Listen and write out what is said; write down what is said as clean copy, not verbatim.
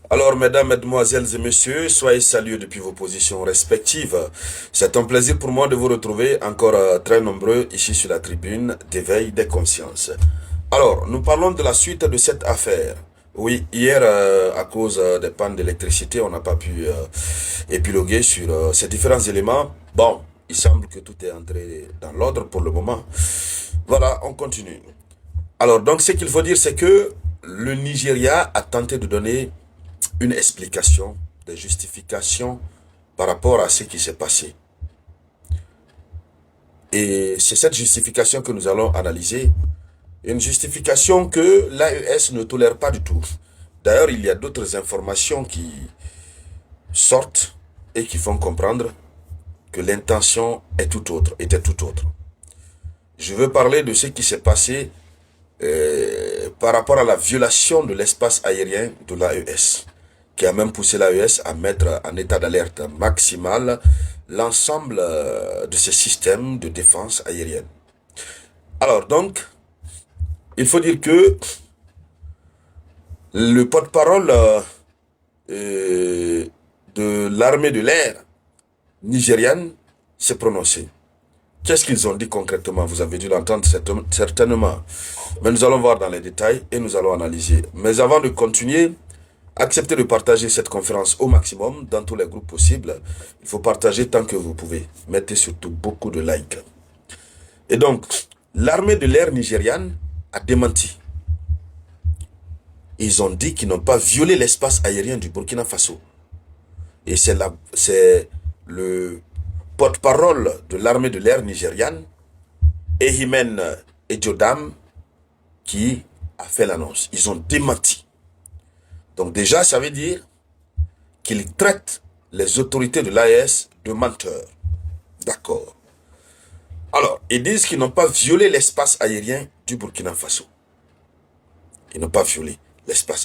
Alors, mesdames, mesdemoiselles et messieurs, soyez salués depuis vos positions respectives. C'est un plaisir pour moi de vous retrouver encore très nombreux ici sur la tribune d'éveil des consciences. Alors, nous parlons de la suite de cette affaire. Oui, hier, à cause des pannes d'électricité, on n'a pas pu épiloguer sur ces différents éléments. Bon, il semble que tout est entré dans l'ordre pour le moment. Voilà, on continue. Alors, donc, ce qu'il faut dire, c'est que le Nigeria a tenté de donner une explication, des justifications par rapport à ce qui s'est passé. Et c'est cette justification que nous allons analyser. Une justification que l'AES ne tolère pas du tout. D'ailleurs, il y a d'autres informations qui sortent et qui font comprendre que l'intention est tout autre, était tout autre. Je veux parler de ce qui s'est passé par rapport à la violation de l'espace aérien de l'AES, qui a même poussé l'AES à mettre en état d'alerte maximale l'ensemble de ces systèmes de défense aérienne. Alors donc, il faut dire que le porte-parole de l'armée de l'air nigériane s'est prononcé. Qu'est-ce qu'ils ont dit concrètement? Vous avez dû l'entendre certainement. Mais nous allons voir dans les détails et nous allons analyser. Mais avant de continuer, acceptez de partager cette conférence au maximum dans tous les groupes possibles. Il faut partager tant que vous pouvez. Mettez surtout beaucoup de likes. Et donc, l'armée de l'air nigériane a démenti. Ils ont dit qu'ils n'ont pas violé l'espace aérien du Burkina Faso. Et c'est le porte-parole de l'armée de l'air nigériane, Ehimen Ejodam, qui a fait l'annonce. Ils ont démenti. Donc déjà, ça veut dire qu'ils traitent les autorités de l'AES de menteurs. D'accord. Alors, ils disent qu'ils n'ont pas violé l'espace aérien du Burkina Faso. Ils n'ont pas violé l'espace